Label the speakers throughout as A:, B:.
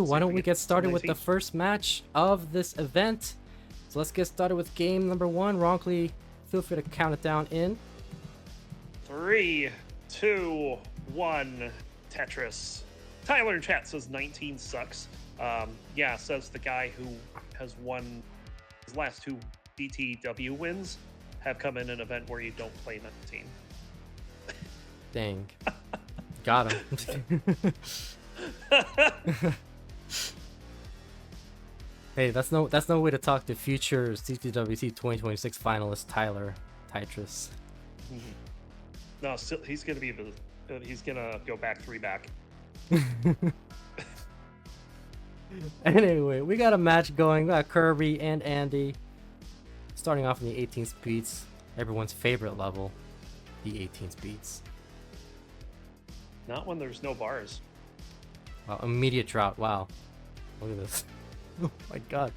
A: why don't we get started with the first match of this event? So let's get started with game number 1. Roncli, feel free to count it down in
B: 3, 2, 1. Tetris. Tyler in chat says 19 sucks. Yeah, says the guy who has won his last 2 BTW wins have come in an event where you don't play 19.
A: Dang. Got him. Hey, that's no way to talk to future CTWC 2026 finalist Tyler Tetris.
B: No, still, he's gonna go back 3 back.
A: Anyway, we got a match going. We got Kirby and Andy starting off in the 18 speeds, everyone's favorite level, the 18 speeds.
B: Not when there's no bars.
A: Wow, immediate drought. Wow, look at this. Oh my god.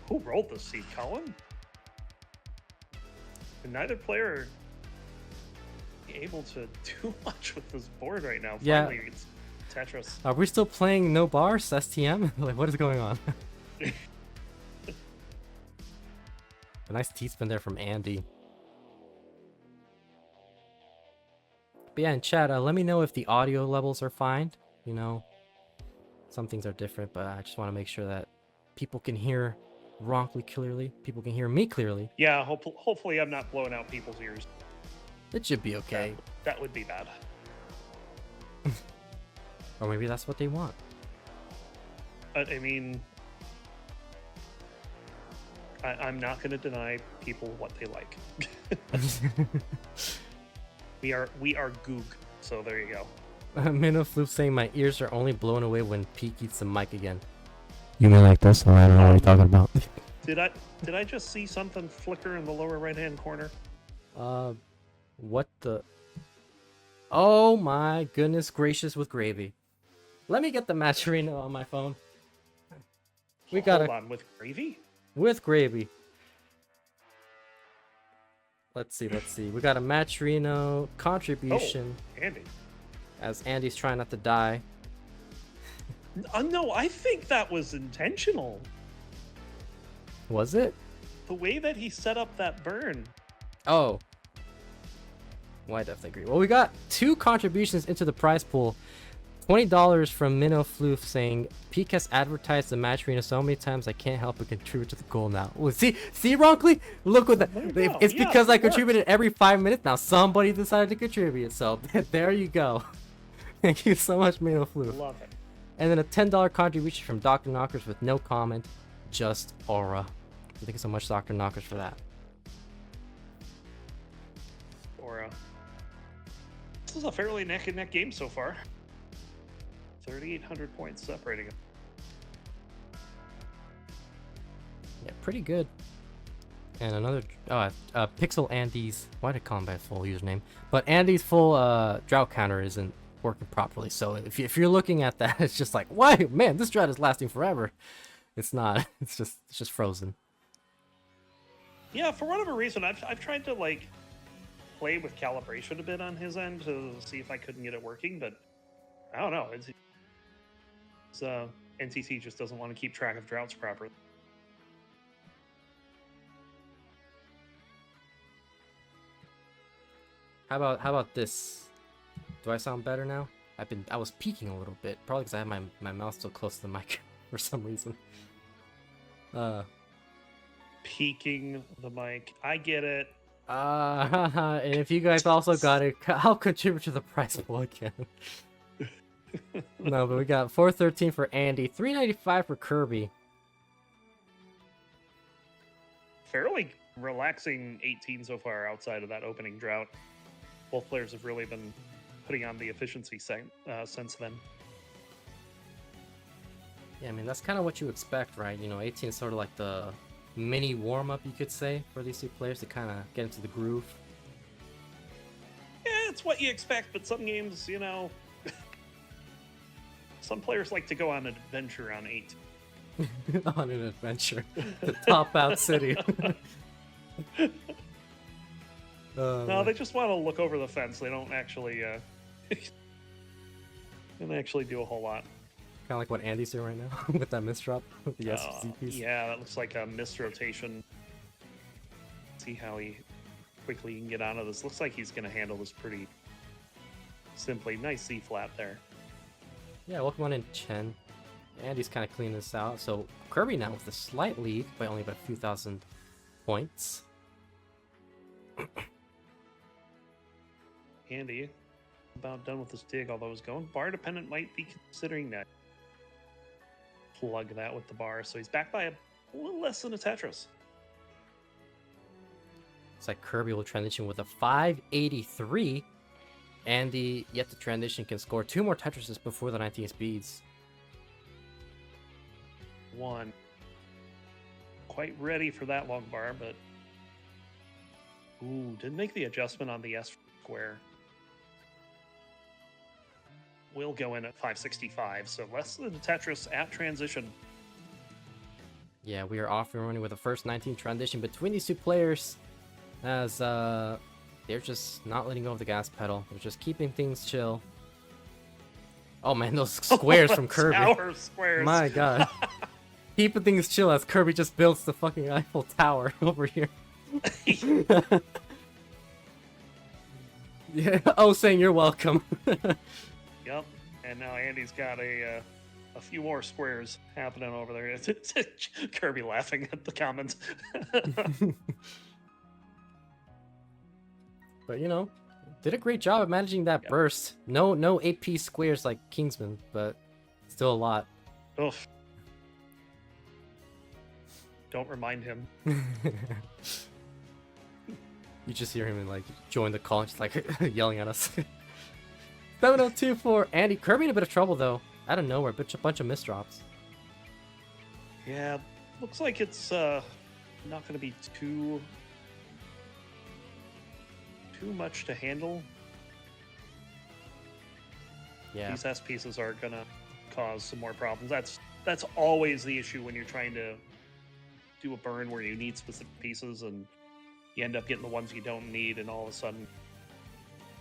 B: Who rolled the seed, Colin? And neither player able to do much with this board right now.
A: Yeah.
B: Finally, it's Tetris.
A: Are we still playing no bars, STM? Like, what is going on? A nice T-spin there from Andy. But yeah, in chat, let me know if the audio levels are fine. You know, some things are different, but I just want to make sure that people can hear Roncli clearly. People can hear me clearly.
B: Yeah, hopefully I'm not blowing out people's ears.
A: It should be okay.
B: That would be bad.
A: Or maybe that's what they want.
B: I mean, I'm not going to deny people what they like. We are goog, so there you go.
A: Minnow Floof saying my ears are only blown away when Peek eats the mic again. You mean like this? Oh, I don't know what you're talking about.
B: Did I just see something flicker in the lower right hand corner?
A: What the? Oh my goodness gracious with gravy. Let me get the match arena on my phone. We got
B: Hold on, with gravy?
A: With gravy. Let's see. We got a matcherino contribution.
B: Oh, Andy.
A: As Andy's trying not to die.
B: No, I think that was intentional.
A: Was it?
B: The way that he set up that burn.
A: Oh. Well, I definitely agree. Well, we got 2 contributions into the prize pool. $20 from Minnow Floof saying, Peek has advertised the match arena so many times I can't help but contribute to the goal now. Well, see Roncli? Look what that. It's because I contributed every 5 minutes. Now somebody decided to contribute. So there you go. Thank you so much, Minnow Floof.
B: Love it.
A: And then a $10 contribution from Dr. Knockers with no comment, just aura. Thank you so much, Dr. Knockers, for that.
B: Aura. This is a fairly neck and neck game so far. 3,800 points separating them.
A: Yeah, pretty good. And another Pixelandy's, why did I call him by full username? But Andy's full drought counter isn't working properly. So if you're looking at that, it's just like, why, man, this drought is lasting forever. It's not. It's just frozen.
B: Yeah, for whatever reason, I've tried to like play with calibration a bit on his end to see if I couldn't get it working, but I don't know. It's NTT just doesn't want to keep track of droughts properly.
A: How about this? Do I sound better now? I was peeking a little bit, probably because I have my mouth so close to the mic for some reason.
B: Peeking the mic. I get it.
A: And if you guys also got it, I'll contribute to the prize pool again. No, but we got 413 for Andy, 395 for Kirby.
B: Fairly relaxing 18 so far outside of that opening drought. Both players have really been putting on the efficiency since then.
A: Yeah, I mean, that's kind of what you expect, right? You know, 18 is sort of like the mini warm-up, you could say, for these 2 players to kind of get into the groove.
B: Yeah, it's what you expect, but some games, you know, some players like to go on an adventure on 8.
A: On an adventure. The top-out city.
B: No, they just want to look over the fence. They don't actually do a whole lot.
A: Kind of like what Andy's doing right now with that misdrop with the SZ piece.
B: Yeah, that looks like a missed rotation. See how he quickly can get out of this. Looks like he's going to handle this pretty simply. Nice C flat there.
A: Yeah, welcome on in, Chen. Andy's kind of cleaning this out. So Kirby now with a slight lead by only about a few thousand points.
B: Andy about done with this dig, although his going bar dependent might be considering that. Plug that with the bar, so he's back by a little less than a Tetris.
A: It's like Kirby will transition with a 583. Andy, yet the transition, can score 2 more Tetrises before the 19 speeds.
B: One. Quite ready for that long bar, but... Ooh, didn't make the adjustment on the S square. Will go in at 565, so less than Tetris at transition.
A: Yeah, we are off and running with the first 19 transition between these two players, as they're just not letting go of the gas pedal. They're just keeping things chill. Oh man, those squares from Kirby.
B: Tower of squares.
A: My god. Keeping things chill as Kirby just builds the fucking Eiffel Tower over here. Yeah. Oh, saying you're welcome.
B: Yep, and now Andy's got a few more squares happening over there. Kirby laughing at the comments.
A: But you know, did a great job of managing that burst. No AP squares like Kingsman, but still a lot.
B: Oof. Don't remind him.
A: You just hear him and like join the call and just like yelling at us. 702 for Andy. Kirby in a bit of trouble though. Out of nowhere, a bunch of misdrops.
B: Yeah, looks like it's not going to be too much to handle.
A: Yeah.
B: These S pieces are going to cause some more problems. That's always the issue when you're trying to do a burn where you need specific pieces and you end up getting the ones you don't need, and all of a sudden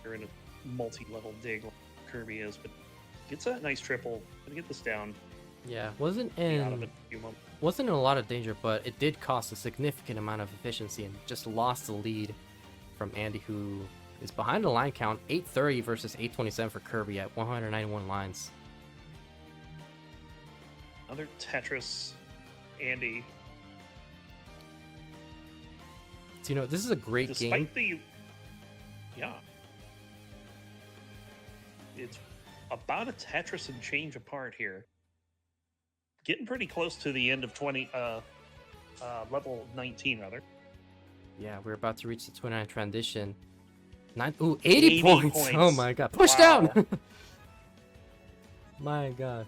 B: you're in a multi-level dig like Kirby is, but gets that nice triple. Gonna get this down.
A: Yeah, wasn't
B: Out of
A: in
B: it a few moments.
A: wasn't in a lot of danger, but it did cost a significant amount of efficiency and just lost the lead from Andy, who is behind the line count, 830 versus 827 for Kirby at 191 lines.
B: Another Tetris, Andy.
A: So, you know, this is a great game.
B: Despite the, yeah, it's about a Tetris and change apart here. Getting pretty close to the end of level 19 rather.
A: Yeah, we're about to reach the 29 transition. 80 points. Oh my god. Push
B: Wow.
A: down! My god.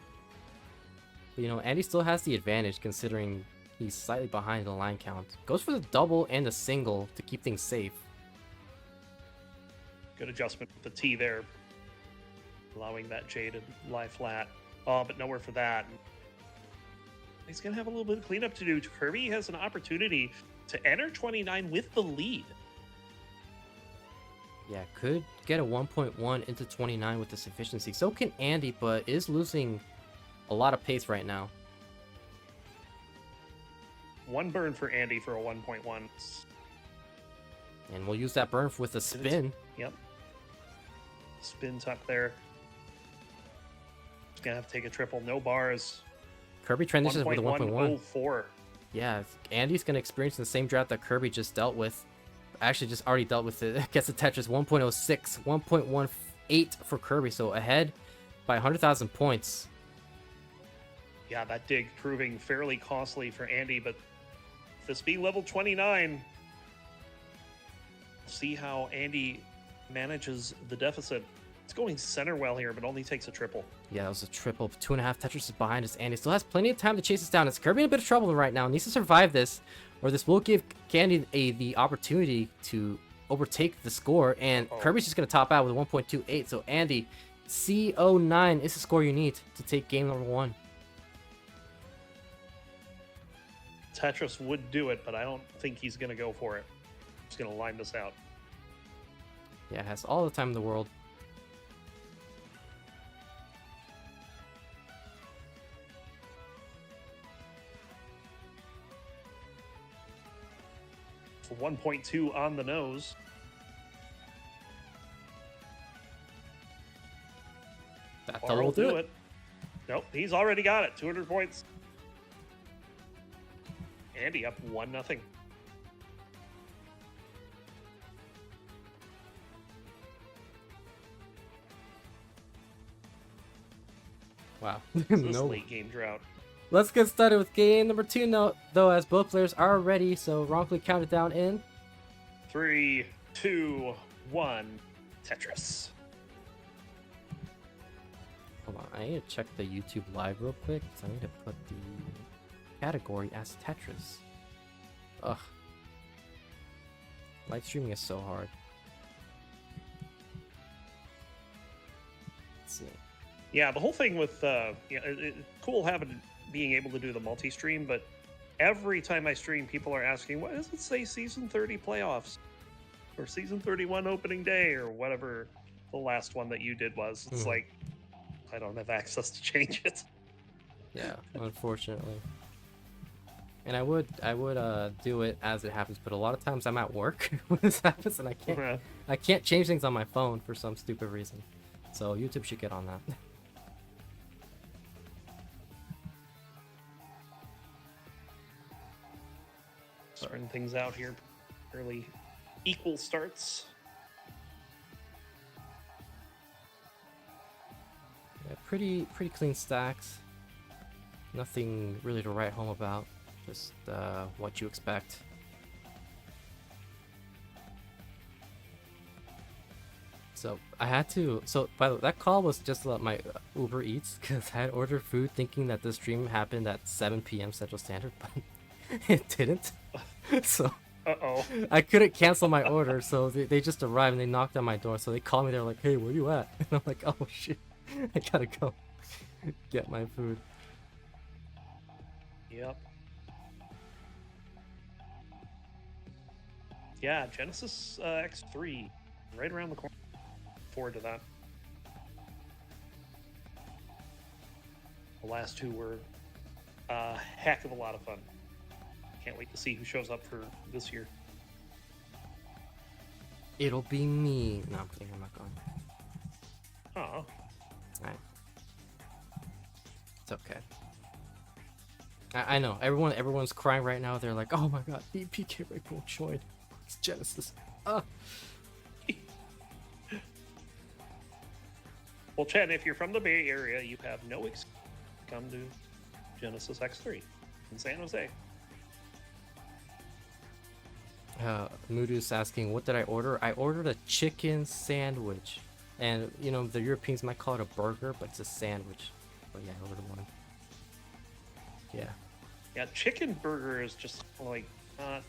A: But, you know, Andy still has the advantage considering he's slightly behind the line count. Goes for the double and the single to keep things safe.
B: Good adjustment with the T there. Allowing that J to lie flat. Oh, but nowhere for that. He's going to have a little bit of cleanup to do. Kirby has an opportunity to enter 29 with the lead.
A: Yeah, could get a 1.1 into 29 with this efficiency. So can Andy, but is losing a lot of pace right now.
B: One burn for Andy for a 1.1.
A: And we'll use that burn with a spin.
B: Yep. Spin tuck there. He's going to have to take a triple. No bars.
A: Kirby transitions with a 1.1.
B: 1.104.
A: Yeah, Andy's going to experience the same drought that Kirby just dealt with. Actually, just already dealt with it. Gets the Tetris 1.06, 1.18 for Kirby. So ahead by 100,000 points.
B: Yeah, that dig proving fairly costly for Andy, but this being level 29, see how Andy manages the deficit. It's going center well here, but only takes a triple.
A: Yeah, that was a triple. 2.5 Tetrises behind us. Andy still has plenty of time to chase us down. It's Kirby in a bit of trouble right now. Needs to survive this, or this will give Candy the opportunity to overtake the score. And Kirby's just going to top out with 1.28. So Andy, C09 is the score you need to take game number 1.
B: Tetris would do it, but I don't think he's going to go for it. He's going to line this out.
A: Yeah, it has all the time in the world.
B: For 1.2 on the nose.
A: That'll do it.
B: Nope, he's already got it. 200 points. Andy up 1-0.
A: Wow.
B: This
A: No.
B: late game drought.
A: Let's get started with game number 2 now, though, as both players are ready. So Roncli counted down in
B: 3, 2, 1. Tetris.
A: Hold on, I need to check the YouTube live real quick. So I need to put the category as Tetris. Ugh. Live streaming is so hard. Let's see.
B: Yeah, the whole thing with it's cool being able to do the multi-stream, but every time I stream, people are asking, "What does it say? Season 30 playoffs, or Season 31 opening day, or whatever the last one that you did was?" It's like I don't have access to change it.
A: Yeah, unfortunately. And I would do it as it happens, but a lot of times I'm at work when this happens, and I can't change things on my phone for some stupid reason. So YouTube should get on that.
B: Starting things out here, early equal starts.
A: Yeah, pretty clean stacks. Nothing really to write home about. Just what you expect. So I had to. So by the way, that call was just my Uber Eats, because I had ordered food thinking that the stream happened at 7 p.m. Central Standard, but it didn't. So I couldn't cancel my order. So they just arrived and they knocked on my door. So they called me. They're like, "Hey, where you at?" And I'm like, "Oh shit, I gotta go get my food."
B: Yep. Yeah, Genesis X3, right around the corner. Forward to that. The last two were a heck of a lot of fun. Can't wait to see who shows up for this year.
A: It'll be me. No, I'm kidding. I'm not going.
B: Oh.
A: Alright. It's okay. I know. Everyone's crying right now. They're like, "Oh my god, the Peekayric won't join. It's Genesis."
B: Well, Chad, if you're from the Bay Area, you have no excuse to come to Genesis X3 in San Jose.
A: Moodu's asking, what did I order? I ordered a chicken sandwich. And, you know, the Europeans might call it a burger, but it's a sandwich. But yeah, I ordered one. Yeah.
B: Yeah, chicken burger is just like not...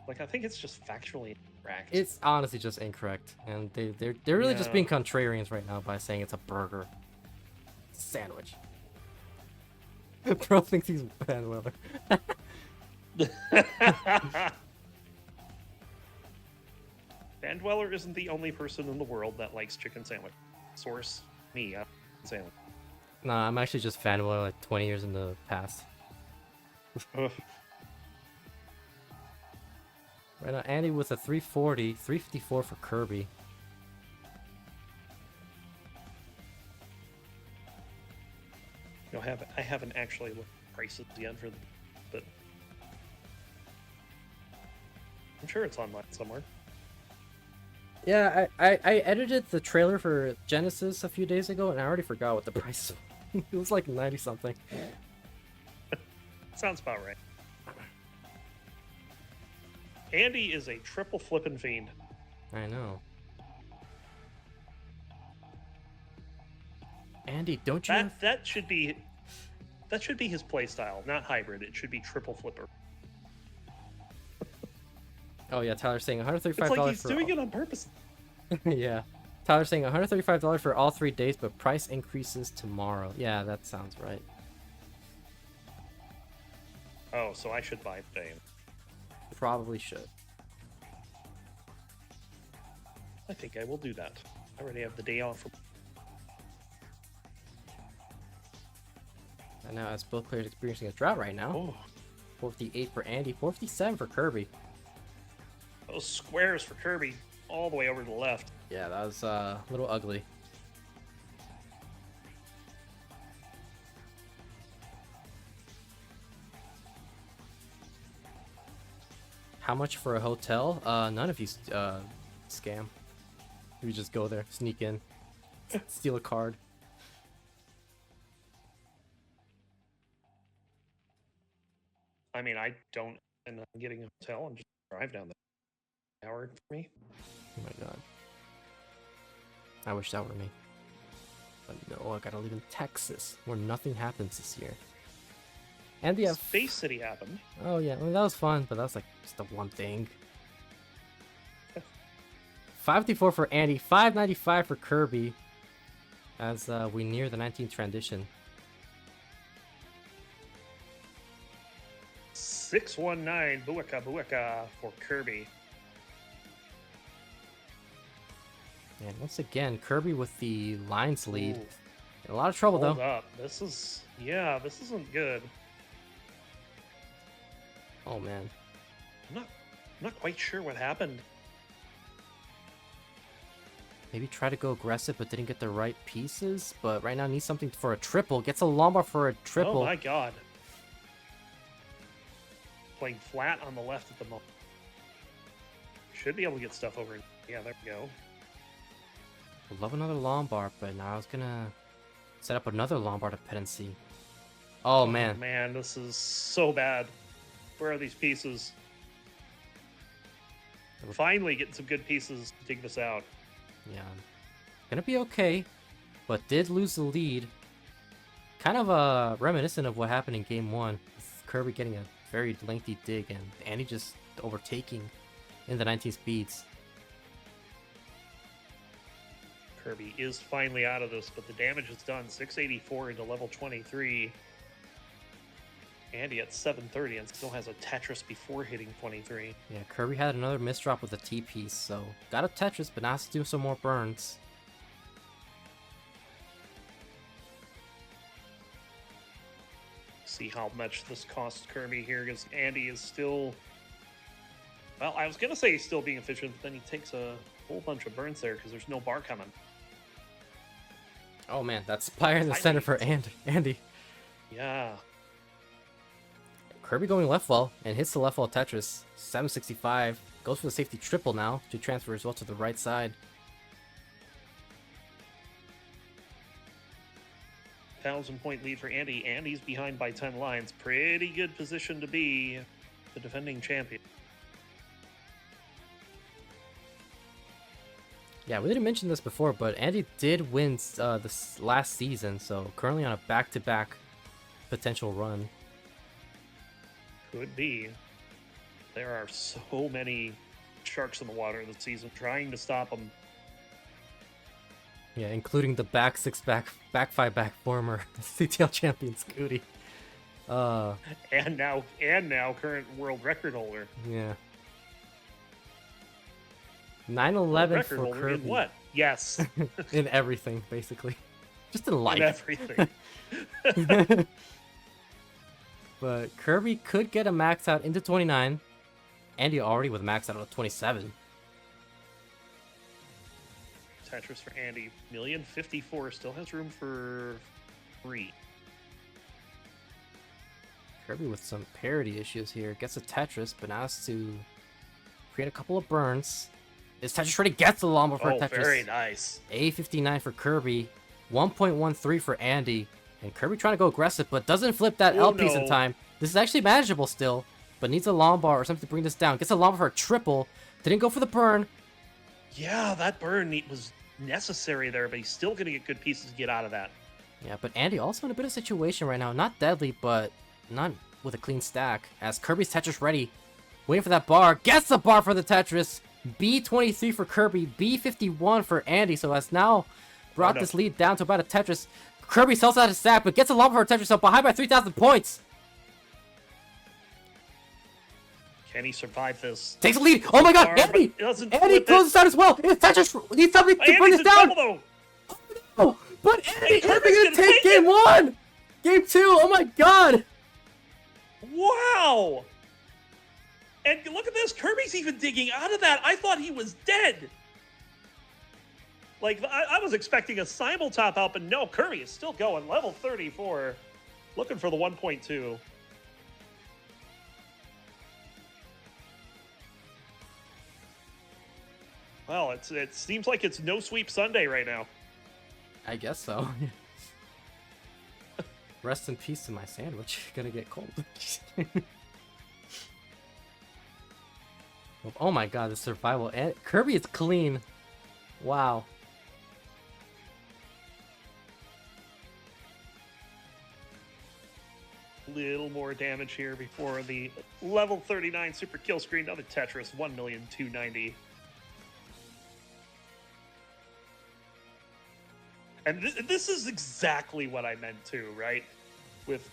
B: Like, I think it's just factually incorrect.
A: It's honestly just incorrect. And they're really just being contrarians right now by saying it's a burger. Sandwich. Bro thinks he's Van Weller.
B: Van Dweller isn't the only person in the world that likes chicken sandwich. Source, me, sandwich.
A: Nah, I'm actually just Van Weller like 20 years in the past. Right now, Andy with a 340, 354 for Kirby.
B: No, I haven't actually looked at prices yet for but I'm sure it's online somewhere.
A: Yeah, I edited the trailer for Genesis a few days ago, and I already forgot what the price was. It was like 90 something.
B: Sounds about right. Andy is a triple flippin' fiend.
A: I know. Andy, don't you?
B: That should be his play style, not hybrid. It should be triple flipper.
A: Oh yeah, Tyler's saying $135.
B: It's like he's doing it on purpose.
A: Yeah, Tyler's saying $135 for all 3 days, but price increases tomorrow. Yeah, that sounds right.
B: Oh, so I should buy today.
A: Probably should.
B: I think I will do that. I already have the day off.
A: And now, as both players experiencing a drought right now.
B: Oh.
A: 458 for Andy. 457 for Kirby.
B: Those squares for Kirby, all the way over to the left.
A: Yeah, that was a little ugly. How much for a hotel? None of you scam. You just go there, sneak in, steal a card.
B: I mean, I don't end up getting a hotel and just drive down the hour for me.
A: Oh my god. I wish that were me. But no, I gotta live in Texas, where nothing happens this year. And the
B: Space City happened.
A: Oh yeah, I mean, that was fun, but that was like just the one thing. 554 for Andy, 595 for Kirby, as we near the 19th transition.
B: 619 Bueka Bueka for Kirby.
A: And once again, Kirby with the lines lead.
B: Ooh.
A: In a lot of trouble
B: Hold
A: though.
B: up. This isn't good.
A: Oh man.
B: I'm not quite sure what happened.
A: Maybe try to go aggressive, but didn't get the right pieces. But right now needs something for a triple. Gets a lumbar for a triple.
B: Oh my god. Playing flat on the left at the moment. Should be able to get stuff over. Yeah, there we go.
A: Would love another lumbar, but now I was gonna set up another lumbar dependency. Oh man.
B: Man, this is so bad. Where are these pieces? Finally getting some good pieces to dig this out.
A: Yeah. Gonna be okay, but did lose the lead. Kind of reminiscent of what happened in game 1. With Kirby getting a very lengthy dig and Andy just overtaking in the 19 speeds.
B: Kirby is finally out of this, but the damage is done. 684 into level 23. Andy at 730 and still has a Tetris before hitting 23.
A: Yeah, Kirby had another misdrop with a T-piece, so got a Tetris, but now has to do some more burns.
B: See how much this costs Kirby here, because Andy is still... Well, I was going to say he's still being efficient, but then he takes a whole bunch of burns there because there's no bar coming.
A: Oh man, that's Spire in the center for Andy.
B: Yeah.
A: Kirby going left wall and hits the left wall Tetris. 765. Goes for the safety triple now to transfer as well to the right side.
B: 1,000-point lead for Andy. Andy's behind by 10 lines. Pretty good position to be the defending champion.
A: Yeah, we didn't mention this before, but Andy did win this last season, so currently on a back-to-back potential run.
B: Could be. There are so many sharks in the water this season trying to stop them.
A: Yeah, including the back 5 back former CTL champion Scooty.
B: And now current world record holder.
A: Yeah. 911 for
B: holder
A: Kirby.
B: in what? Yes.
A: In everything, basically. Just in life.
B: In everything.
A: But Kirby could get a max out into 29. Andy already with a max out of 27.
B: Tetris for Andy. 1,054,000 still has room for 3.
A: Kirby with some parity issues here. Gets a Tetris, but now has to create a couple of burns. Is Tetris ready? Gets the lumbar for Tetris.
B: Very nice.
A: A59 for Kirby. 1.13 for Andy. And Kirby trying to go aggressive, but doesn't flip that L piece in time. This is actually manageable still, but needs a lumbar or something to bring this down. Gets a lumbar for a triple. Didn't go for the burn.
B: Yeah, that burn was necessary there, but he's still going to get good pieces to get out of that.
A: Yeah, but Andy also in a bit of situation right now. Not deadly, but not with a clean stack. As Kirby's Tetris ready. Waiting for that bar. Gets the bar for the Tetris. B23 for Kirby. B51 for Andy. So has now brought this lead down to about a Tetris. Kirby sells out his stack, but gets a lumbar for a Tetris. So behind by 3,000 points.
B: Can he survive this?
A: Takes the lead. Oh my god, Andy! Andy closes out as well. It's Tetris needs something to bring this down. Oh, but Andy, Kirby's gonna take game 1! Game 2, oh my god!
B: Wow! And look at this. Kirby's even digging out of that. I thought he was dead. Like, I was expecting a simul top out, but no, Kirby is still going. Level 34. Looking for the 1.2. Well, it seems like it's no sweep Sunday right now.
A: I guess so. Rest in peace to my sandwich. Gonna get cold. Oh my god, the survival. And Kirby is clean. Wow.
B: Little more damage here before the level 39 super kill screen. Another Tetris, 1,290,000. And this is exactly what I meant too, right? With,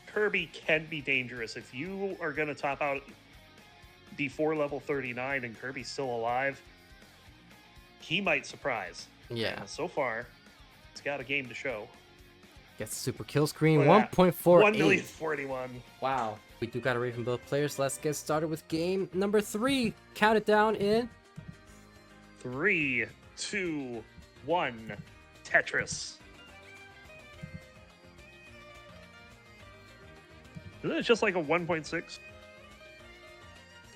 B: Kirby can be dangerous. If you are going to top out before level 39 and Kirby's still alive, he might surprise.
A: Yeah.
B: And so far, it's got a game to show.
A: Gets super kill screen,
B: 1.48.
A: 1.41. Wow. We do got a Raven build players. Let's get started with game number 3. Count it down in
B: 3, 2, 1. Tetris. Isn't it just like a 1.6?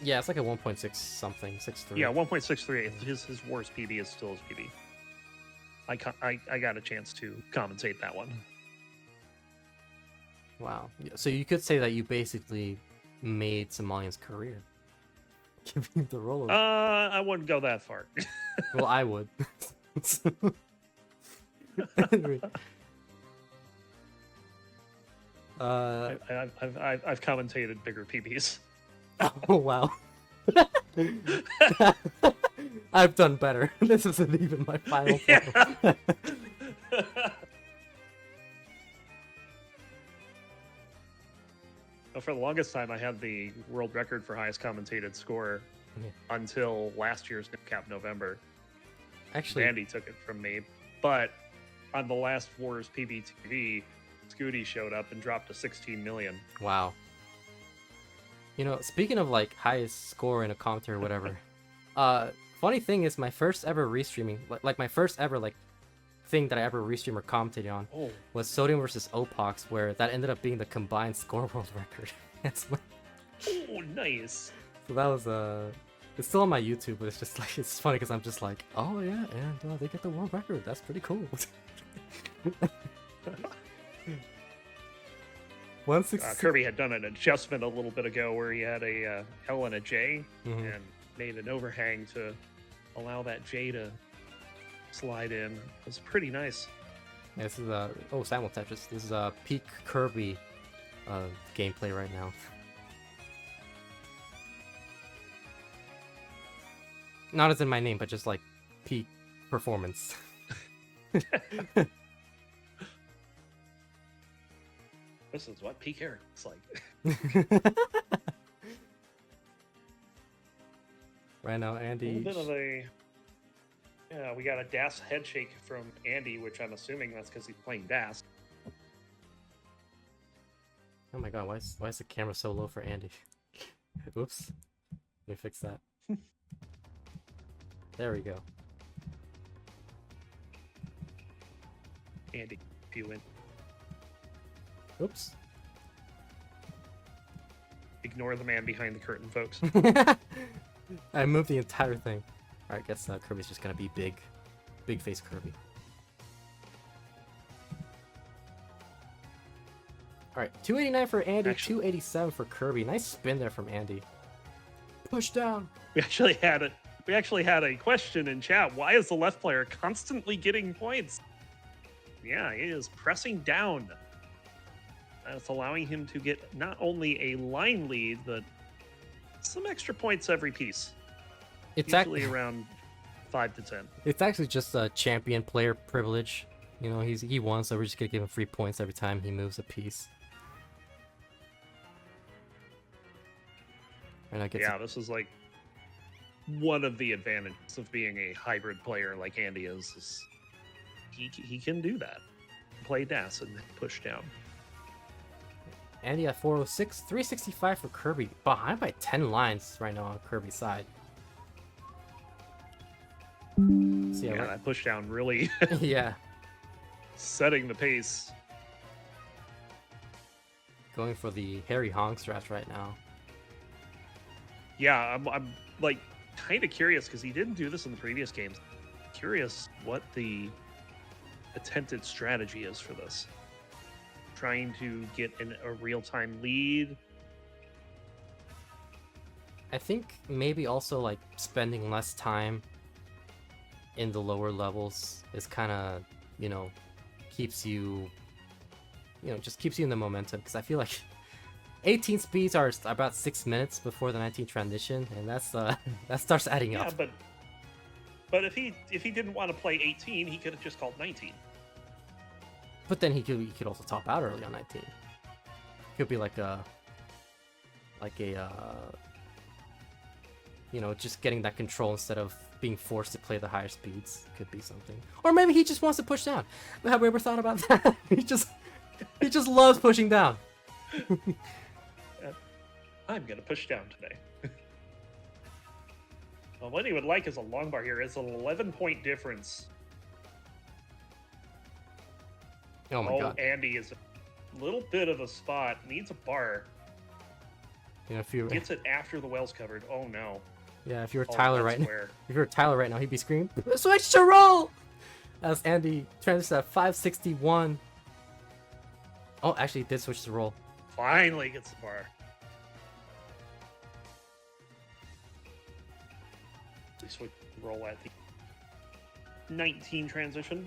A: Yeah, it's like a 1.6 something, 6.3.
B: Yeah, 1.63. His worst PB is still his PB. I got a chance to commentate that one.
A: Wow. So you could say that you basically made Somalian's career. Giving the rollover.
B: I wouldn't go that far.
A: Well, I would.
B: I've commentated bigger PBs.
A: Oh wow. I've done better. This isn't even my final.
B: Yeah. For the longest time, I had the world record for highest commentated score until last year's Cap November.
A: Actually,
B: Andy took it from me, but on the last Wars PBTV, Scooty showed up and dropped to 16 million.
A: Wow. Speaking of like highest score in a commentary or whatever, funny thing is my first ever restreaming, like my first ever like thing that I ever restreamed or commentated on was Sodium versus Opox, where that ended up being the combined score world record.
B: Oh, nice.
A: So that was it's still on my YouTube, but it's just like it's funny because I'm just like, oh yeah, and they get the world record. That's pretty cool.
B: Kirby had done an adjustment a little bit ago where he had a L and a J and made an overhang to allow that J to slide in. It was pretty nice.
A: Yeah, this is Simul Tetris. This is peak Kirby gameplay right now. Not as in my name, but just like peak performance.
B: This is what Peekayric looks like.
A: Right now, Andy.
B: A little bit of a... Yeah, we got a DAS head shake from Andy, which I'm assuming that's because he's playing DAS.
A: Oh my god, why is the camera so low for Andy? Oops. Let me fix that. There we go.
B: Andy, if you win.
A: Oops.
B: Ignore the man behind the curtain, folks.
A: I moved the entire thing. Alright, guess Kirby's just gonna be big. Big face Kirby. Alright, 289 for Andy, 287 for Kirby. Nice spin there from Andy. Push down.
B: We actually had a question in chat. Why is the left player constantly getting points? Yeah, he is pressing down. That's allowing him to get not only a line lead, but some extra points every piece.
A: It's
B: usually around 5 to 10.
A: It's actually just a champion player privilege. He won, so we're just gonna give him free points every time he moves a piece. And
B: this is like one of the advantages of being a hybrid player like Andy is he can do that. Play DAS and push down.
A: Andy at 406, 365 for Kirby. Behind by 10 lines right now on Kirby's side. So
B: Yeah, that push down really
A: yeah.
B: setting the pace.
A: Going for the Harry Honk strat right now.
B: Yeah, I'm like kind of curious because he didn't do this in the previous games. Curious what the attempted strategy is for this. Trying to get a real-time lead.
A: I think maybe also like spending less time in the lower levels is kind of, you know, keeps you, just keeps you in the momentum. Because I feel like 18 speeds are about 6 minutes before the 19 transition, and that's that starts adding up.
B: Yeah, but if he didn't want to play 18, he could have just called 19.
A: But then he could also top out early on 19. Could be like a just getting that control instead of being forced to play the higher speeds. Could be something. Or maybe he just wants to push down. Have we ever thought about that? he just loves pushing down.
B: I'm gonna push down today. Well, what he would like is a long bar here. It's an 11-point difference.
A: Oh my god.
B: Andy is a little bit of a spot. Needs a bar.
A: If you
B: gets it after the well's covered. Oh no.
A: Yeah, if you were Tyler right now, if you were Tyler right now, he'd be screaming, "Switch to roll!" As Andy transitions at 561. Oh, actually, he did switch to roll.
B: Finally gets the bar. He switched to roll at the 19 transition.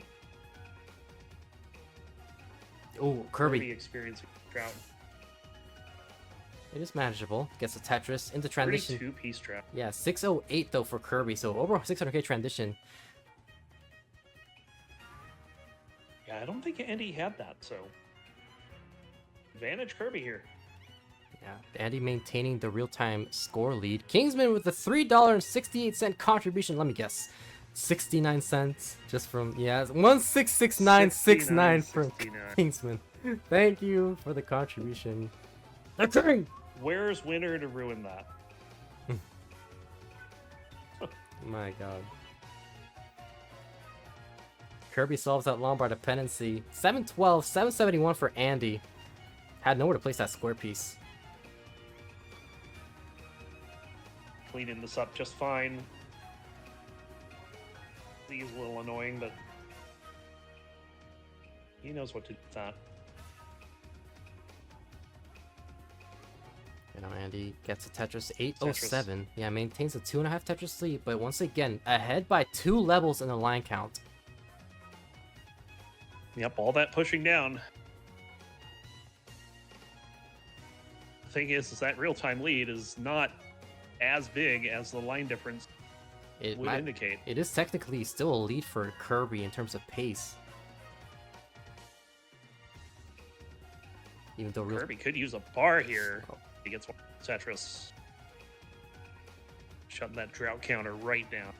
A: Oh, Kirby
B: experiencing drought.
A: It is manageable. Gets a Tetris into transition.
B: 32-piece trap.
A: Yeah, 608 though for Kirby, so over 600k transition.
B: Yeah, I don't think Andy had that, so advantage Kirby here.
A: Yeah, Andy maintaining the real-time score lead. Kingsman with the $3.68 contribution. Let me guess, 69 cents just from 166969 from Kingsman. Thank you for the contribution.
B: Where's winner to ruin that?
A: My god. Kirby solves that long bar dependency. 712, 771 for Andy. Had nowhere to place that square piece.
B: Cleaning this up just fine. He's a little annoying, but he knows what to do with that.
A: Andy gets a Tetris 807. Yeah, maintains a 2.5 Tetris lead, but once again, ahead by 2 levels in the line count.
B: Yep, all that pushing down. The thing is that real-time lead is not as big as the line difference would indicate.
A: It is technically still a lead for Kirby in terms of pace. Even though
B: Kirby could use a bar here. He gets one Tetris. Shutting that drought counter right down.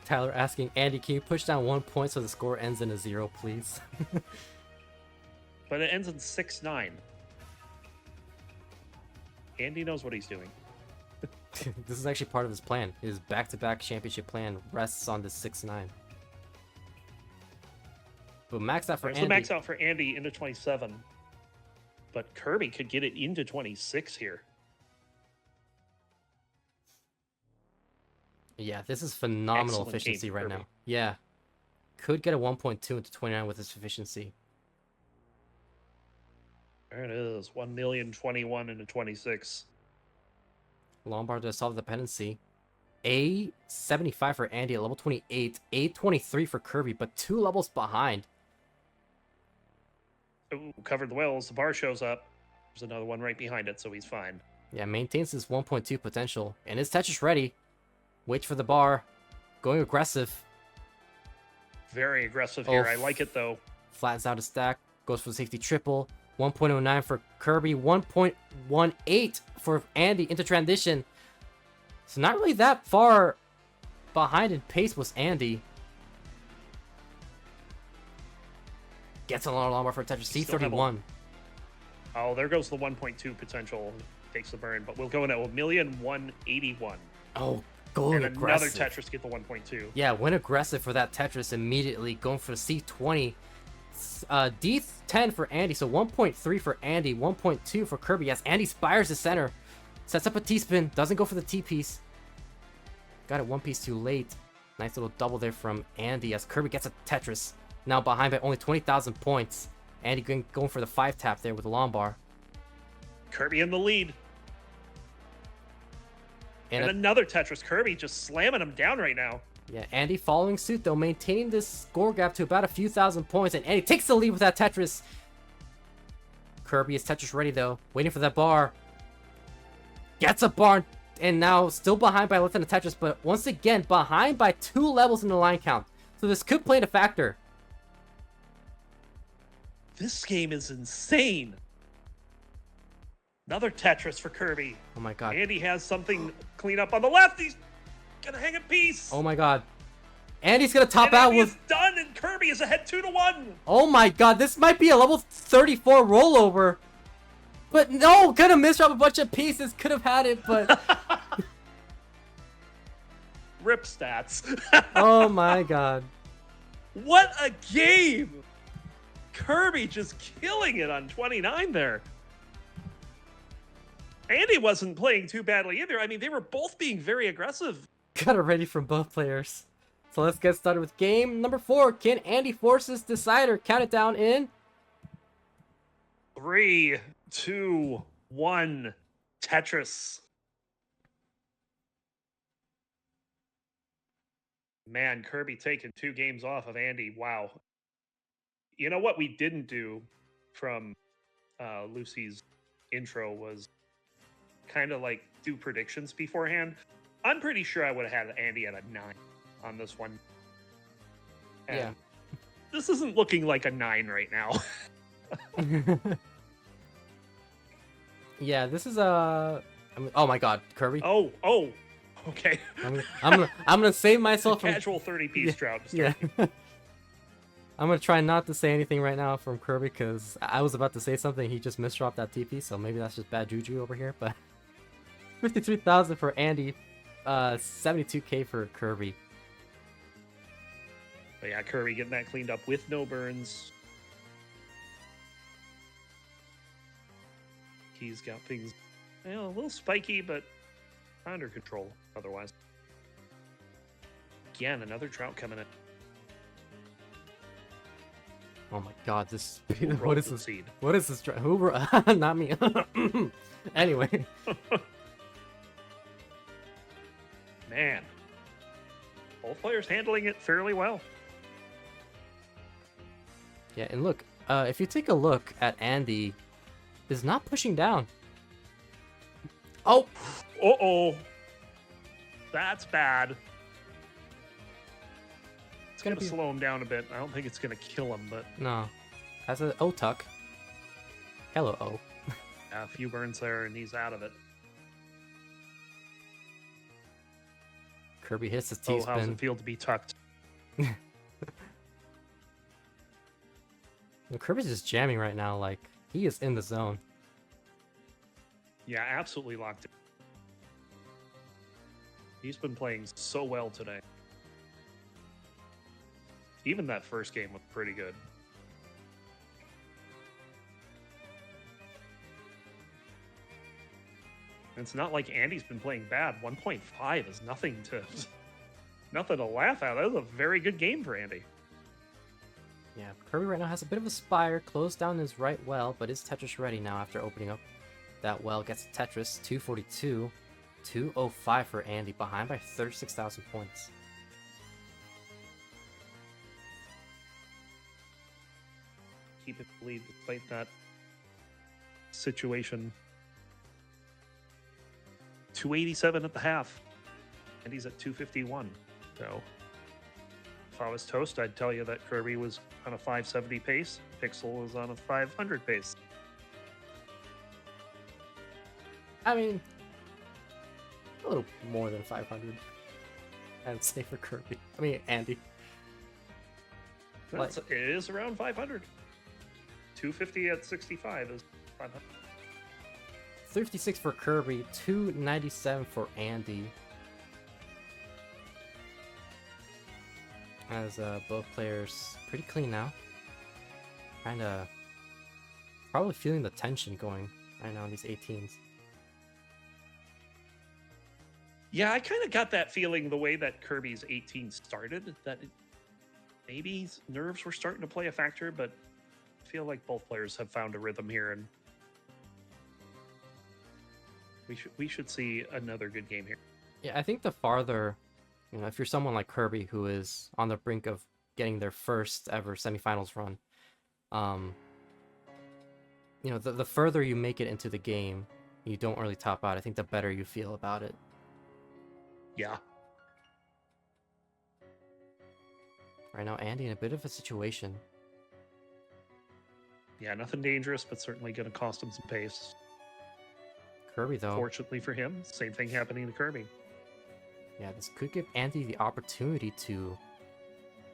A: Tyler asking, Andy, can you push down 1 point so the score ends in a 0, please?
B: But it ends in 6-9. Andy knows what he's doing.
A: This is actually part of his plan. His back-to-back championship plan rests on this 6-9. But max out for Andy.
B: So max out for Andy into 27. But Kirby could get it into 26 here.
A: Yeah, this is phenomenal efficiency right now. Yeah. Could get a 1.2 into 29 with this efficiency.
B: There it is. 1,021 into 26.
A: Lombard to solve the dependency. A75 for Andy at level 28. A23 for Kirby, but 2 levels behind.
B: Ooh, covered the wells. The bar shows up. There's another one right behind it, so he's fine.
A: Yeah, maintains his 1.2 potential. And is Tetris ready? Waits for the bar. Going aggressive.
B: Very aggressive here. I like it, though.
A: Flattens out a stack. Goes for the safety triple. 1.09 for Kirby. 1.18 for Andy into transition. So not really that far behind in pace was Andy. Gets a long bar for Tetris. C31.
B: Oh, there goes the 1.2 potential. Takes the burn, but we'll go in at 1,181,000.
A: Oh, going
B: and
A: aggressive.
B: another Tetris get the 1.2.
A: Yeah, went aggressive for that Tetris immediately, going for the C20. D10 for Andy, so 1.3 for Andy, 1.2 for Kirby. As Andy spires the center, sets up a T-spin, doesn't go for the T-piece. Got it one piece too late. Nice little double there from Andy as Kirby gets a Tetris. Now behind by only 20,000 points. Andy going for the 5-tap there with the long bar.
B: Kirby in the lead.
A: And
B: another Tetris. Kirby just slamming him down right now.
A: Yeah, Andy following suit though, maintaining this score gap to about a few thousand points, and Andy takes the lead with that Tetris. Kirby is Tetris ready though, waiting for that bar. Gets a bar, and now still behind by less than a Tetris, but once again behind by 2 levels in the line count. So this could play in a factor.
B: This game is insane. Another Tetris for Kirby.
A: Oh my god.
B: Andy has something clean up on the left. He's gonna hang a piece.
A: Oh my god. Andy's gonna top
B: and
A: out
B: Andy
A: with...
B: is done, and Kirby is ahead 2-1.
A: Oh my god, this might be a level 34 rollover. But no, gonna misdrop a bunch of pieces. Could have had it, but...
B: Rip stats.
A: Oh my god.
B: What a game. Kirby just killing it on 29 there. Andy wasn't playing too badly either. I mean, they were both being very aggressive.
A: Got it ready from both players. So let's get started with game number 4. Can Andy force this decider? Count it down in
B: 3, 2, 1. Tetris. Man, Kirby taking 2 games off of Andy. Wow. You know what we didn't do from Lucy's intro was kind of like do predictions beforehand. I'm pretty sure I would have had Andy at a 9 on this one. And
A: yeah.
B: This isn't looking like a 9 right now.
A: Yeah, this is a... oh my god, Kirby.
B: Oh, okay.
A: I'm gonna save myself from...
B: Casual 30-piece drought.
A: Yeah. I'm gonna try not to say anything right now from Kirby because I was about to say something. He just misdropped that TP, so maybe that's just bad juju over here. But 53,000 for Andy, 72k for Kirby.
B: But yeah, Kirby getting that cleaned up with no burns. He's got things, you know, a little spiky, but under control otherwise. Again, another drought coming in.
A: Oh my god, this...
B: Who
A: what
B: rolled
A: is
B: the
A: this?
B: seed?
A: What is this? Who... Not me. Anyway.
B: Man. Both players handling it fairly well.
A: Yeah, and look, if you take a look at Andy, is not pushing down. Oh!
B: Uh-oh. That's bad. It's going to slow him down a bit. I don't think it's going to kill him, but...
A: No. That's an O-tuck. Hello, O.
B: Yeah, a few burns there, and he's out of it.
A: Kirby hits his
B: Oh,
A: T-spin.
B: how's it feel to be tucked?
A: And Kirby's just jamming right now, like, he is in the zone.
B: Yeah, absolutely locked in. He's been playing so well today. Even that first game was pretty good. It's not like Andy's been playing bad. 1.5 is nothing to laugh at. That was a very good game for Andy.
A: Yeah, Kirby right now has a bit of a spire, closed down his right well, but is Tetris ready now after opening up that well. Gets a Tetris, 242, 205 for Andy, behind by 36,000 points.
B: Keep it in the lead despite that situation. 287 at the half. And he's at 251. So if I was toast, I'd tell you that Kirby was on a 570 pace. Pixel was on a 500 pace.
A: I mean, a little more than 500. I'd say for Kirby. I mean, Andy.
B: It is around 500. 250 at 65 is 500.
A: 56 for Kirby, 297 for Andy. As both players pretty clean now. Kinda probably feeling the tension going right now in these 18s.
B: Yeah, I kind of got that feeling the way that Kirby's 18 started, that maybe nerves were starting to play a factor, but I feel like both players have found a rhythm here, and we should see another good game here.
A: Yeah, I think the farther, if you're someone like Kirby who is on the brink of getting their first ever semifinals run, the further you make it into the game, you don't really top out. I think the better you feel about it.
B: Yeah.
A: Right now, Andy in a bit of a situation.
B: Yeah, nothing dangerous, but certainly going to cost him some pace.
A: Kirby, though.
B: Fortunately for him, same thing happening to Kirby.
A: Yeah, this could give Andy the opportunity to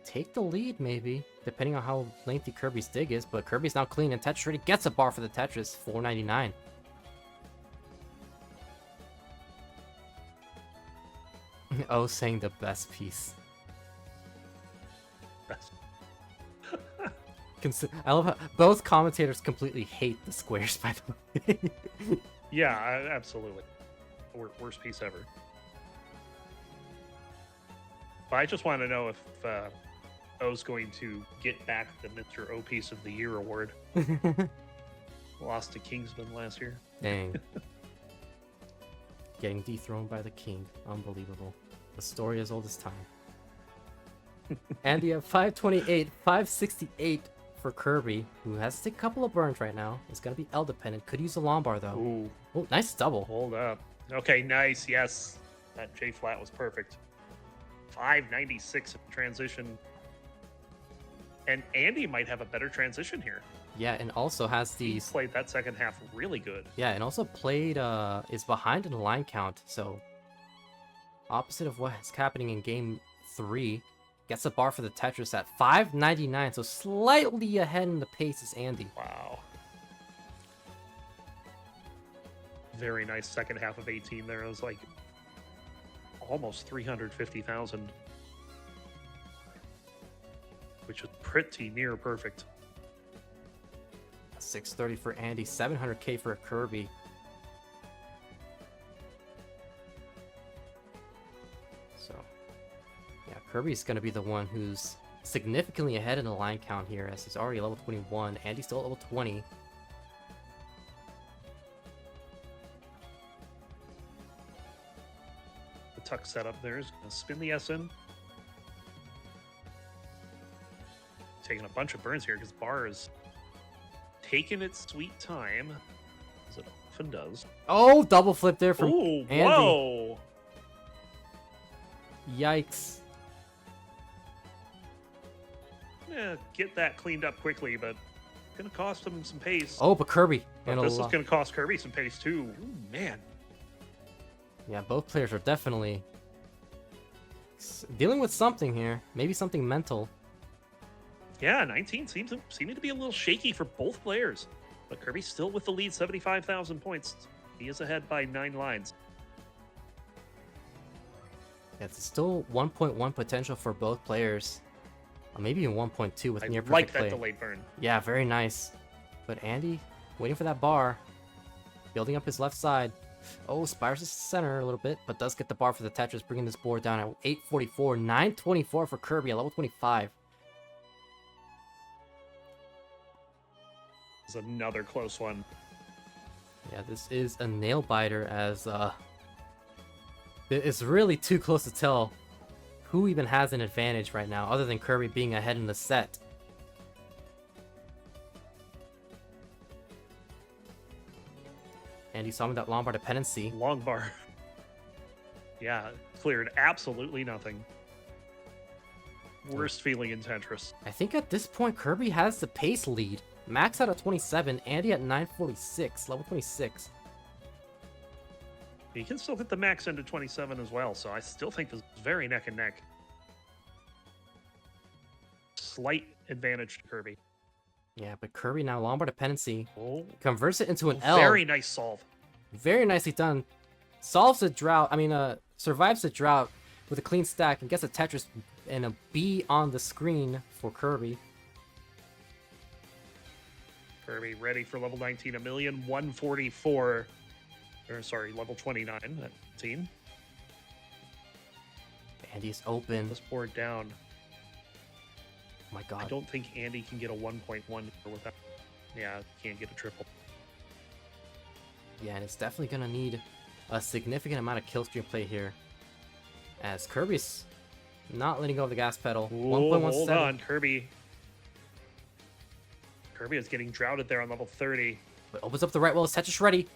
A: take the lead, maybe, depending on how lengthy Kirby's dig is. But Kirby's now clean, and Tetris already gets a bar for the Tetris, 499. Oh, saying the best piece.
B: Best.
A: I love how both commentators completely hate the squares, by the way.
B: Yeah, absolutely. Worst piece ever. But I just want to know if O's going to get back the Mr. O Piece of the Year award. Lost to Kingsman last year.
A: Dang. Getting dethroned by the king. Unbelievable. The story as old as time. Andy at 528, 568 for Kirby, who has to take a couple of burns right now. It's going to be L dependent. Could use a long bar, though.
B: Ooh.
A: Oh, nice double.
B: Hold up. Okay, nice. Yes. That J flat was perfect. 596 in transition. And Andy might have a better transition here.
A: Yeah, and also has
B: He
A: these...
B: played that second half really good.
A: Yeah, and also played, is behind in the line count, so opposite of what's happening in game 3. Gets a bar for the Tetris at 599, so slightly ahead in the pace is Andy.
B: Wow. Very nice second half of 18 there. It was like almost 350,000. Which is pretty near perfect.
A: 630 for Andy, 700k for Kirby. So, yeah, Kirby's going to be the one who's significantly ahead in the line count here, as he's already level 21. Andy's still at level 20.
B: The tuck setup there is going to spin the S in. Taking a bunch of burns here because bar is taking its sweet time, as it often does.
A: Oh, double flip there from
B: Ooh,
A: Andy.
B: whoa!
A: Yikes.
B: Yeah, get that cleaned up quickly, but gonna cost him some pace.
A: Oh, but Kirby.
B: But this is gonna cost Kirby some pace too. Ooh, man.
A: Yeah, both players are definitely dealing with something here. Maybe something mental.
B: Yeah, 19 seeming to be a little shaky for both players. But Kirby's still with the lead, 75,000 points. He is ahead by 9 lines.
A: Yeah, it's still 1.1 potential for both players. Or maybe even 1.2 with near perfect
B: like that
A: play.
B: delayed burn.
A: Yeah, very nice. But Andy, waiting for that bar. Building up his left side. Oh, spires to center a little bit, but does get the bar for the Tetris, bringing this board down at 844. 924 for Kirby at level 25.
B: This is another close one.
A: Yeah, this is a nail biter, as it's really too close to tell who even has an advantage right now, other than Kirby being ahead in the set. And you saw me that long bar dependency.
B: Long bar. Yeah, cleared absolutely nothing. Worst feeling in Tetris.
A: I think at this point, Kirby has the pace lead. Max out at 27, Andy at 946, level 26.
B: He can still hit the max into 27 as well, so I still think this is very neck and neck. Slight advantage to Kirby.
A: Yeah, but Kirby now Lombard dependency
B: Oh,
A: converts it into an L.
B: very nice solve.
A: Very nicely done. Solves the drought. I mean, survives the drought with a clean stack and gets a Tetris and a B on the screen for Kirby.
B: Kirby ready for level 19, 1,144. Or sorry, level 29 at team.
A: Andy's open.
B: This board down.
A: Oh my
B: I
A: god.
B: don't think Andy can get a 1.1 without. Yeah, can't get a triple.
A: Yeah, and it's definitely gonna need a significant amount of kill stream play here. As Kirby's not letting go of the gas pedal.
B: Whoa, hold on, Kirby. Kirby is getting droughted there on level 30.
A: But opens up the right wall. Is Tetris ready?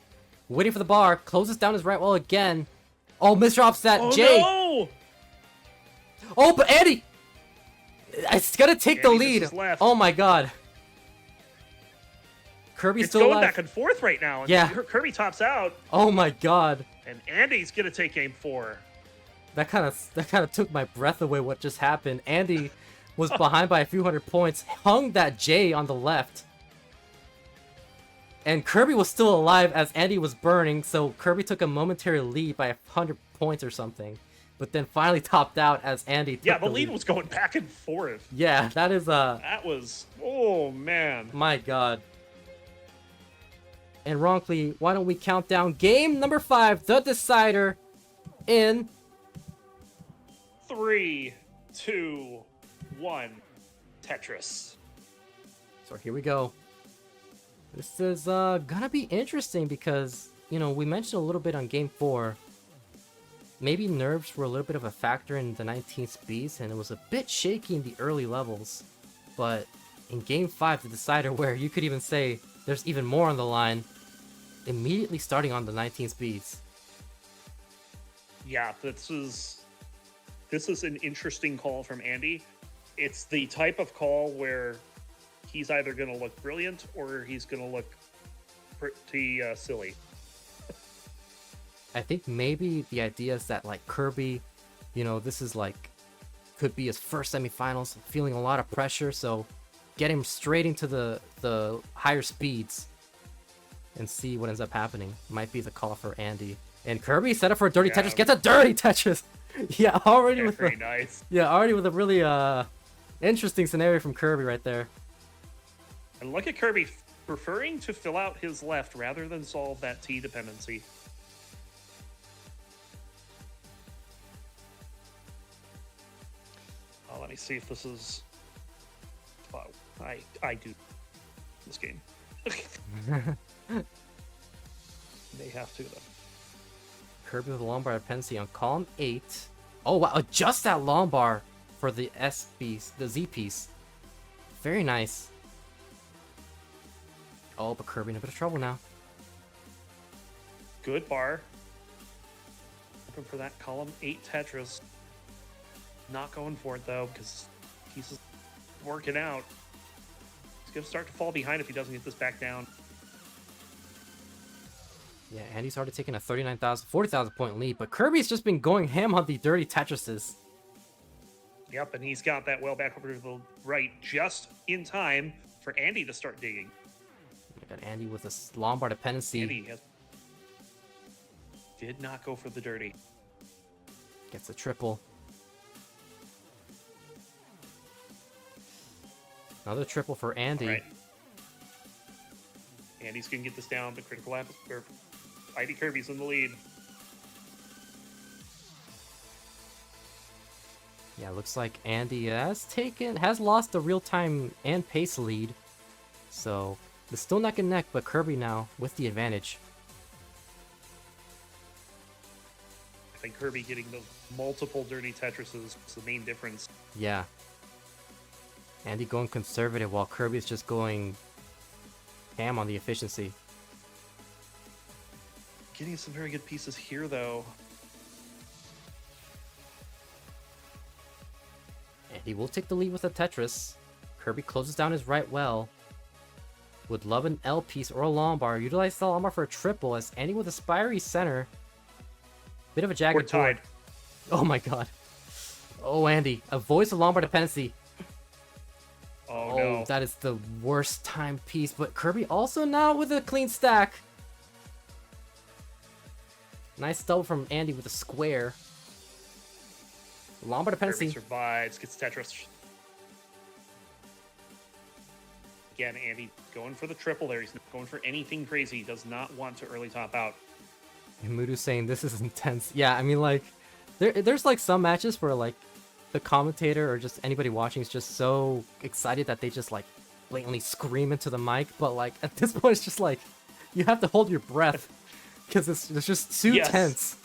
A: Waiting for the bar. Closes down his right wall again. Oh, misdrops that
B: Oh,
A: J.
B: no!
A: Oh, but Andy! It's gonna take the
B: Andy
A: lead.
B: misses left.
A: Oh my god. Kirby's
B: It's
A: still
B: going
A: alive.
B: back and forth right now. And
A: Yeah.
B: Kirby tops out,
A: Oh my god.
B: and Andy's gonna take game 4.
A: That kind of took my breath away. What just happened? Andy was behind by a few hundred points. Hung that J on the left. And Kirby was still alive as Andy was burning, so Kirby took a momentary lead by 100 points or something. But then finally topped out as Andy took
B: Yeah, the lead was going back and forth.
A: Yeah, that is
B: That was, oh man.
A: my god. And Roncli, why don't we count down game number 5, the decider, in
B: 3, 2, 1. Tetris.
A: So here we go. This is gonna be interesting because, you know, we mentioned a little bit on game 4. Maybe nerves were a little bit of a factor in the 19 speeds, and it was a bit shaky in the early levels. But in game 5, the decider, where you could even say there's even more on the line, immediately starting on the 19 speeds.
B: Yeah, this is an interesting call from Andy. It's the type of call where he's either going to look brilliant or he's going to look pretty silly.
A: I think maybe the idea is that, like, Kirby, you know, this is like, could be his first semifinals, feeling a lot of pressure, so get him straight into the higher speeds and see what ends up happening. Might be the call for Andy. And Kirby set up for a dirty
B: Yeah.
A: Tetris, gets a dirty Tetris! Yeah, already with
B: Very
A: a,
B: nice.
A: yeah, already with a really interesting scenario from Kirby right there.
B: And look at Kirby preferring to fill out his left rather than solve that T dependency. Let me see if this is. Oh, I do this game. They have to though.
A: Kirby with a Lombard dependency on column 8. Oh wow, adjust that Lombard for the S piece, the Z piece. Very nice. Oh, but Kirby in a bit of trouble now.
B: Good bar. Looking for that column 8 Tetris. Not going for it though, because he's just working out. He's gonna start to fall behind if he doesn't get this back down.
A: Yeah, Andy's already taken a 40,000 point lead, but Kirby's just been going ham on the dirty Tetrises.
B: Yep, and he's got that well back over to the right just in time for Andy to start digging.
A: We got Andy with a Lombard dependency.
B: Andy did not go for the dirty.
A: Gets a triple. Another triple for Andy.
B: All right. Andy's gonna get this down, but critical atmosphere. ID Kirby's in the lead.
A: Yeah, looks like Andy has lost the real-time and pace lead. So, it's still neck and neck, but Kirby now with the advantage.
B: I think Kirby getting those multiple dirty Tetrises is the main difference.
A: Yeah. Andy going conservative while Kirby's just going ham on the efficiency.
B: Getting some very good pieces here, though.
A: And he will take the lead with a Tetris. Kirby closes down his right well. Would love an L piece or a Lombard. Utilize the Lombard for a triple as Andy with a Spirey center. Bit of a jagged
B: We're tied.
A: board. Oh my god. Oh, Andy. Avoids the Lombard dependency.
B: Oh,
A: Oh,
B: no.
A: that is the worst time piece. But Kirby also now with a clean stack. Nice double from Andy with a square. Lombard
B: Kirby
A: dependency.
B: survives, gets Tetris. Again, Andy going for the triple there. He's not going for anything crazy. He does not want to early top out.
A: And Mudu's saying this is intense. Yeah, I mean, like, there's like some matches where like the commentator or just anybody watching is just so excited that they just like blatantly scream into the mic. But like at this point, it's just like you have to hold your breath because it's just too tense.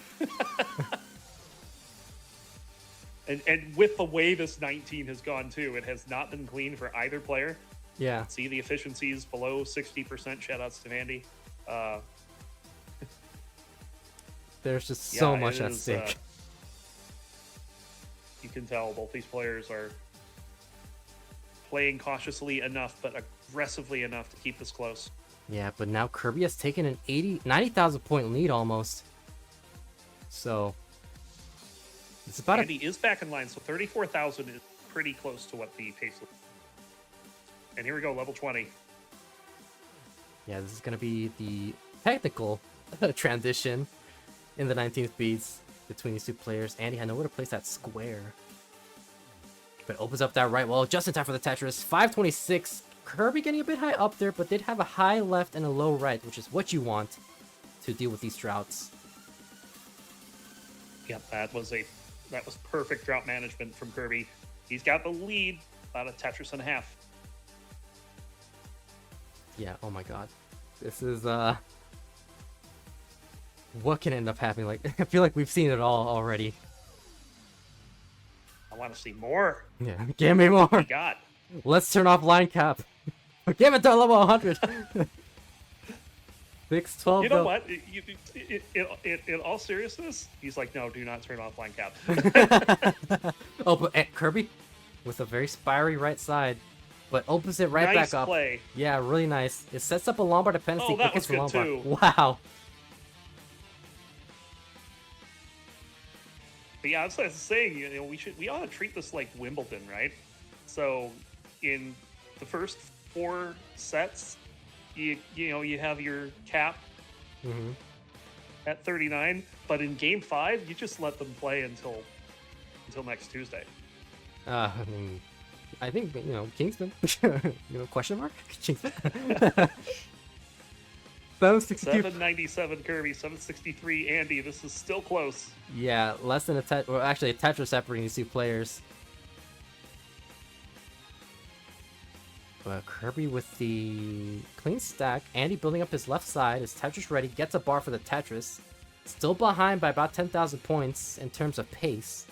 B: And with the way this 19 has gone too, it has not been clean for either player.
A: Yeah.
B: See the efficiencies below 60%. Shoutouts to Vandy.
A: There's just so much
B: it
A: at
B: is,
A: stake.
B: You can tell both these players are playing cautiously enough, but aggressively enough to keep this close.
A: Yeah, but now Kirby has taken an 90,000 point lead almost. So it's about
B: Andy is back in line, so 34,000 is pretty close to what the pace is. And here we go, level 20.
A: Yeah, this is gonna be the technical transition in the 19th beats between these two players. Andy had nowhere to place that square, but opens up that right wall just in time for the Tetris. 526. Kirby getting a bit high up there, but did have a high left and a low right, which is what you want to deal with these droughts.
B: Yep, that was perfect drought management from Kirby. He's got the lead, about a Tetris and a half.
A: Yeah, oh my god. This is, what can end up happening? Like, I feel like we've seen it all already.
B: I want to see more.
A: Yeah, give me more.
B: We got.
A: Let's turn off line cap. Give it to level 100. 612.
B: You know what? In all seriousness, he's like, no, do not turn off line cap.
A: Oh, but Kirby with a very spiry right side, but opens it right
B: Nice
A: back up.
B: play.
A: Yeah, really nice. It sets up a Lombard dependency.
B: Oh, that
A: quick
B: was
A: hits for
B: good
A: Lombard. Wow.
B: But yeah, I was saying, we ought to treat this like Wimbledon, right? So in the first 4 sets, you have your cap at 39, but in game 5, you just let them play until next Tuesday.
A: I mean, I think Kingston. Question mark? Kingston. 762.
B: 797 Kirby, 763 Andy. This is still close.
A: Yeah, less than actually a Tetris separating these two players. But Kirby with the clean stack. Andy building up his left side. Is Tetris ready? Gets a bar for the Tetris. Still behind by about 10,000 points in terms of pace.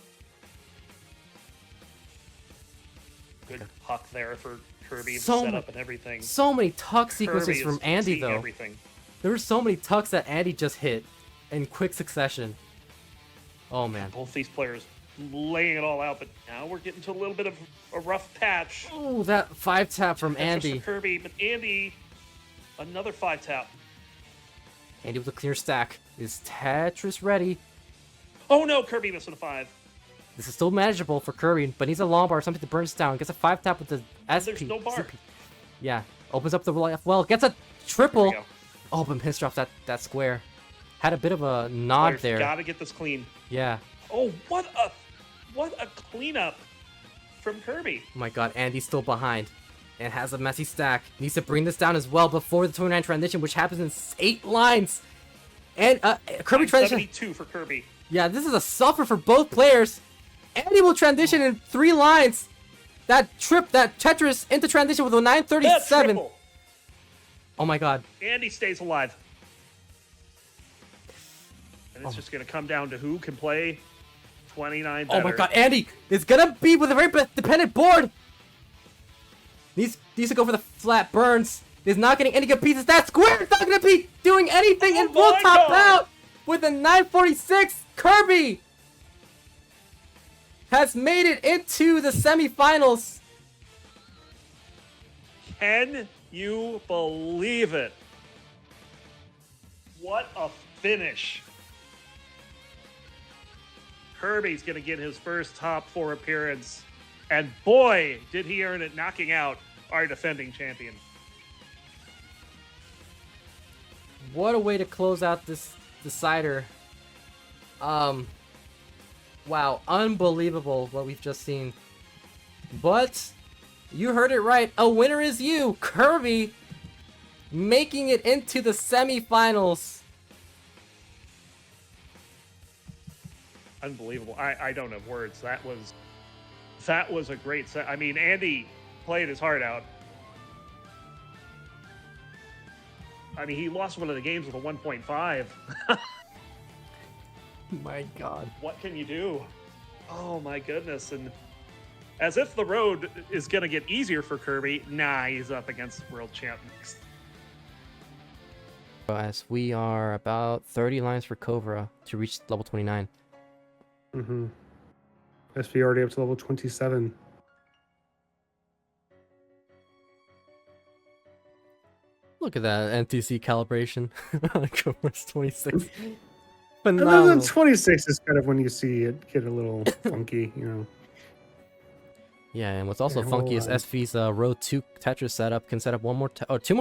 B: Good puck there for Kirby, the
A: So
B: setup and everything.
A: So many tuck sequences
B: Kirby
A: from
B: is
A: Andy,
B: seeing
A: though.
B: everything.
A: There were so many tucks that Andy just hit in quick succession. Oh, man.
B: Both these players laying it all out, but now we're getting to a little bit of a rough patch.
A: Oh, that 5-tap from
B: Tetris
A: Andy.
B: for Kirby, but Andy, another 5-tap.
A: Andy with a clear stack. Is Tetris ready?
B: Oh no, Kirby missing a 5.
A: This is still manageable for Kirby, but needs a Lombard, something to burn this down. Gets a 5-tap with the SP.
B: There's no bar.
A: CP. Yeah, opens up the left well. Gets a triple.
B: There we go.
A: Oh, but missed off that square. Had a bit of a nod
B: Players
A: there.
B: Gotta get this clean.
A: Yeah.
B: Oh, what a cleanup from Kirby.
A: Oh my god, Andy's still behind. And has a messy stack. Needs to bring this down as well before the 29 transition, which happens in 8 lines. And Kirby transition.
B: 72 for Kirby.
A: Yeah, this is a suffer for both players. Andy will transition in 3 lines. That Tetris into transition with a 937.
B: Triple.
A: Oh my god.
B: Andy stays alive. And it's just going to come down to who can play 29 better.
A: Oh my god, Andy is gonna be with a very dependent board. Needs to go for the flat burns. Is not getting any good pieces. That square is not gonna be doing anything and will top out with a 946. Kirby has made it into the semifinals.
B: Can you believe it? What a finish. Kirby's going to get his first top 4 appearance And boy, did he earn it, knocking out our defending champion.
A: What a way to close out this decider. Wow, unbelievable what we've just seen. But you heard it right. A winner is you, Kirby, making it into the semifinals.
B: Unbelievable. I don't have words. That was a great set. I mean, Andy played his heart out. I mean, he lost one of the games with a 1.5.
A: My God.
B: What can you do? Oh my goodness. And as if the road is going to get easier for Kirby, nah, he's up against world champ next.
A: As we are about 30 lines for Cobra to reach level 29.
C: Mm-hmm. SV already up to level 27.
A: Look at that NTC calibration. Cobra's 26.
C: And then
A: Phenomenal.
C: the 26 is kind of when you see it get a little funky, you know.
A: Yeah, and what's also
C: Yeah,
A: funky is
C: hold on.
A: SV's row 2 Tetris setup can set up two more